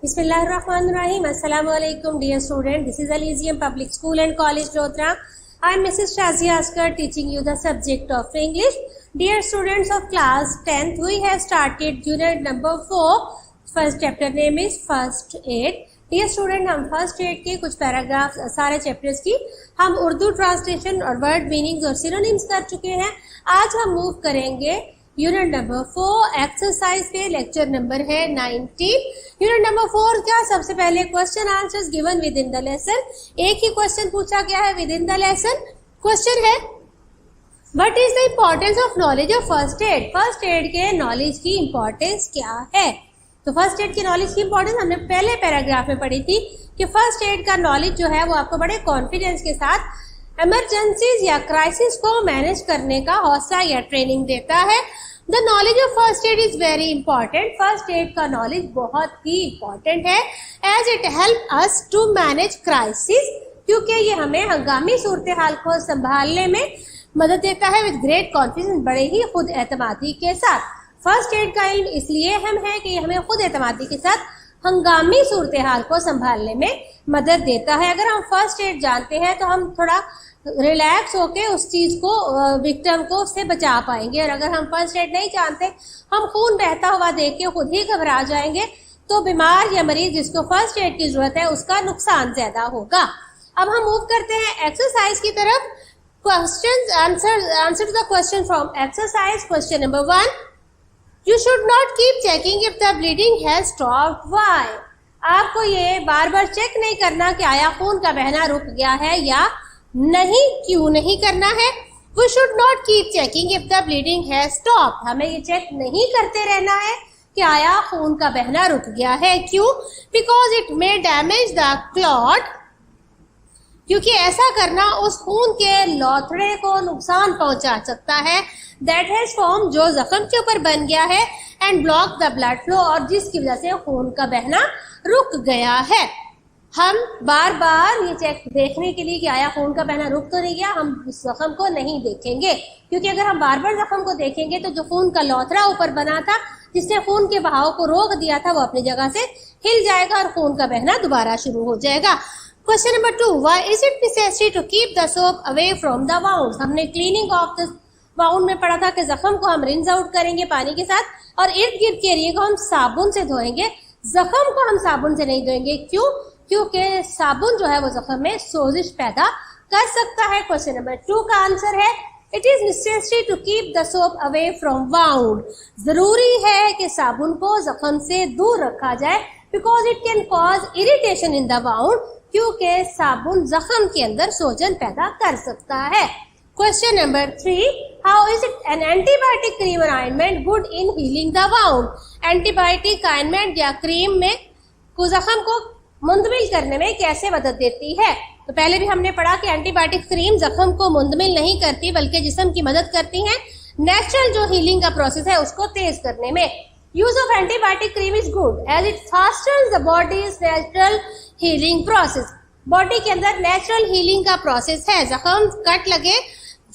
Bismillahirrahmanirrahim. Assalamu alaikum dear student. This is Elysium Public School and College Rotra. I am Mrs. Shazia Askar teaching you the subject of English. Dear students of class 10th, we have started unit number 4. First chapter name is First Aid. Dear student, हम first aid के कुछ paragraph सारे chapters की हम Urdu translation और word meanings और synonyms कर चुके हैं. आज हम मूव करेंगे यूनिट नंबर 4 एक्सरसाइज पे. लेक्चर नंबर है 19. यूनिट नंबर 4 का सबसे पहले question answers given within the lesson. एक ही क्वेश्चन पूछा गया है within the lesson. Question है what is the importance of knowledge of first add. First aid के नॉलेज की इम्पोर्टेंस क्या है. तो फर्स्ट एड की नॉलेज की इंपॉर्टेंस हमने पहले पैराग्राफ में पढ़ी थी कि फर्स्ट एड का नॉलेज जो है वो आपको बड़े कॉन्फिडेंस के साथ इमरजेंसीज या क्राइसिस को मैनेज करने का हौसला या ट्रेनिंग देता है. The knowledge of first aid is very important. First aid का नॉलेज बहुत ही इंपॉर्टेंट है as it help us to manage crisis, क्योंकि ये हमें हंगामी सूरत हाल को संभालने में मदद देता है विद ग्रेट कॉन्फिडेंस, बड़े ही खुद एतमादी के साथ. फर्स्ट एड का इल्म इसलिए अहम है कि हमें खुद एतमादी के साथ हंगामी सूरत हाल को संभालने में मदद देता है. अगर हम फर्स्ट एड जानते हैं तो हम थोड़ा रिलैक्स होके उस चीज को विक्टिम को उससे बचा पाएंगे, और अगर हम फर्स्ट एड नहीं जानते, हम खून बहता हुआ देख के खुद ही घबरा जाएंगे, तो बीमार या मरीज जिसको फर्स्ट एड की जरूरत है उसका नुकसान ज्यादा होगा. अब हम मूव करते हैं एक्सरसाइज की तरफ. Question answer the question from exercise. Question number 1, You should not keep checking if the bleeding has stopped. Why? आपको ये बार बार चेक नहीं करना कि आया खून का बहना रुक गया है या नहीं. क्यों नहीं करना है? We should not keep checking if the bleeding has stopped. हमें ये चेक नहीं करते रहना है कि आया खून का बहना रुक गया है. क्यों? Because it may damage the clot. क्योंकि ऐसा करना उस खून के लौथड़े को नुकसान पहुंचा सकता है. दैट हैज फॉर्म, जो जख्म के ऊपर बन गया है, and block the blood flow, और जिसकी वजह से खून का बहना रुक गया है. हम बार बार ये चेक देखने के लिए कि आया खून का बहना रुक तो नहीं गया, हम उस जख्म को नहीं देखेंगे, क्योंकि अगर हम बार बार जख्म को देखेंगे तो जो खून का लौथड़ा ऊपर बना था जिसने खून के बहाव को रोक दिया था वो अपनी जगह से हिल जाएगा और खून का बहना दोबारा शुरू हो जाएगा. Question number 2, why is it necessary to keep the soap away from the wound. हमने क्लीनिंग ऑफ द वाउंड में पढ़ा था कि जख्म को हम रिंस आउट करेंगे पानी के साथ और इर्द गिर्द के एरिया को हम साबुन से धोएंगे. जख्म को हम साबुन से नहीं धोएंगे. क्यों? क्योंकि साबुन जो है वो जख्म में सोजिश पैदा कर सकता है. क्वेश्चन नंबर 2 का आंसर है it is necessary to keep the soap away from wound. जरूरी है कि साबुन को जख्म से दूर रखा जाए, because it can cause irritation in the wound, क्योंकि साबुन जख्म के अंदर सोजन पैदा कर सकता है. Question number 3, how is it an antibiotic cream और ointment good in healing the wound. Antibiotic ointment या क्रीम में जख्म को मुंदमिल करने में कैसे मदद देती है. तो पहले भी हमने पढ़ा कि एंटीबायोटिक क्रीम जख्म को मुंदमिल नहीं करती बल्कि जिस्म की मदद करती हैं नेचुरल जो हीलिंग का प्रोसेस है उसको तेज करने में. Use of antibiotic cream is good as it फास्टन्स the bodies natural healing process. Body के अंदर नेचुरल हीलिंग का प्रोसेस है. जख्म कट लगे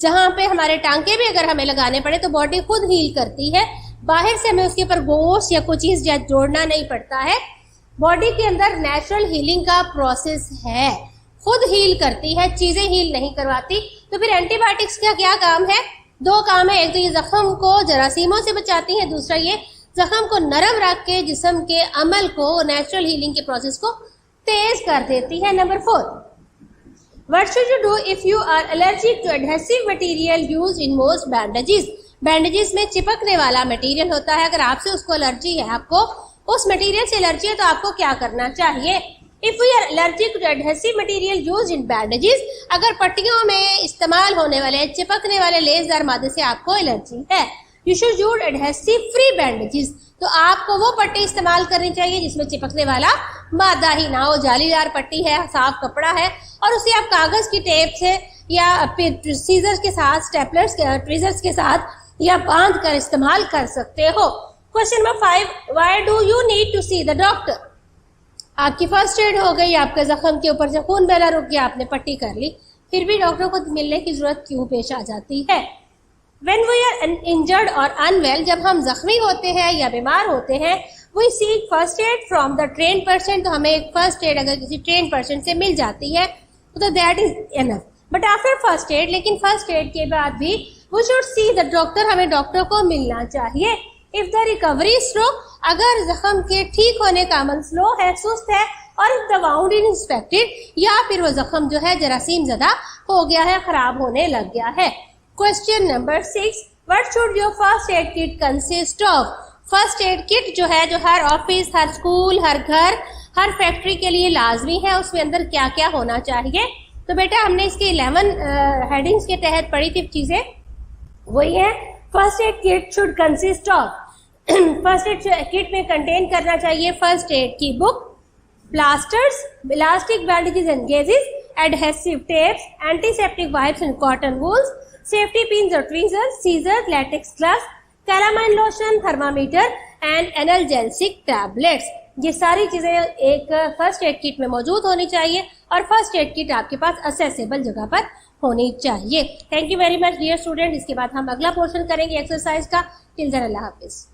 जहां पे हमारे टांके भी अगर हमें लगाने पड़े तो बॉडी खुद हील करती है. बाहर से हमें उसके ऊपर गोश्त या कोई चीज जोड़ना नहीं पड़ता है. बॉडी के अंदर नेचुरल हीलिंग का प्रोसेस है, खुद हील करती है, चीजें हील नहीं करवाती. तो फिर एंटीबायोटिक्स का क्या काम है? 2 काम है. एक तो ये जख्म को जरासीमों से बचाती है, दूसरा ये जख्म को नरम रख के जिस्म के अमल को, नेचुरल हीलिंग के प्रोसेस को तेज कर देती है. Number 4, What should you do if you are allergic to adhesive material used in most bandages? Bandages में चिपकने वाला मटेरियल होता है. अगर आपसे उसको एलर्जी है, आपको उस मटेरियल से एलर्जी है, तो आपको क्या करना चाहिए? If we are allergic to adhesive material used in bandages, अगर पट्टियों में इस्तेमाल होने वाले चिपकने वाले लेसदार मादे से आपको एलर्जी है, you should use adhesive free bandages. तो आपको वो पट्टी इस्तेमाल करनी चाहिए जिसमें चिपकने वाला मादा ही ना हो. जालीदार पट्टी है, साफ कपड़ा है, और उसे आप कागज की टेप से या सीजर्स के साथ, स्टेपलर्स के ट्वीजर्स के साथ या बांध कर इस्तेमाल कर सकते हो. Question number 5, why do you need to see the doctor. आपकी फर्स्ट एड हो गई, आपके जख्म के ऊपर से खून बहना रुक गया, आपने पट्टी कर ली, फिर भी डॉक्टर को मिलने की जरूरत क्यों पेश आ जाती है? When we are injured or unwell, जब हम जख्मी होते हैं या बीमार होते हैं, we seek first aid from the train person, तो हमें एक फर्स्ट एड अगर किसी ट्रेन पर्सन से मिल जाती है तो that is enough. But after first aid, लेकिन फर्स्ट एड के बाद भी we should see the doctor, हमें डॉक्टर को मिलना चाहिए। इफ द रिकवरी स्लो, अगर जख्म के ठीक होने का अमल स्लो है, सुस्त है, और if the wound is inspected, या फिर वो जख्म जो है जरासीम ज़दा हो गया है, खराब होने लग गया है। Question number 6, what should your first aid kit consist of? First aid kit जो है, जो हर ऑफिस, हर स्कूल, हर घर, हर फैक्ट्री के लिए लाजमी है, उसमें अंदर क्या क्या होना चाहिए? तो बेटा हमने इसके 11 हेडिंग्स के तहत पढ़ी थी चीजें, वही है first aid kit should consist of. First aid kit में कंटेन करना चाहिए फर्स्ट एड की book, plasters, elastic bandages and gauzes, adhesive tapes, antiseptic wipes and cotton wools, safety pins और tweezers, scissor, latex gloves, calamine lotion, thermometer and analgesic tablets. ये सारी चीजें एक first aid kit में मौजूद होनी चाहिए और फर्स्ट एड किट आपके पास असेसेबल जगह पर होनी चाहिए। Thank you very much dear student. इसके बाद हम अगला पोर्शन करेंगे एक्सरसाइज का। टिल देन अल्लाह हाफिज।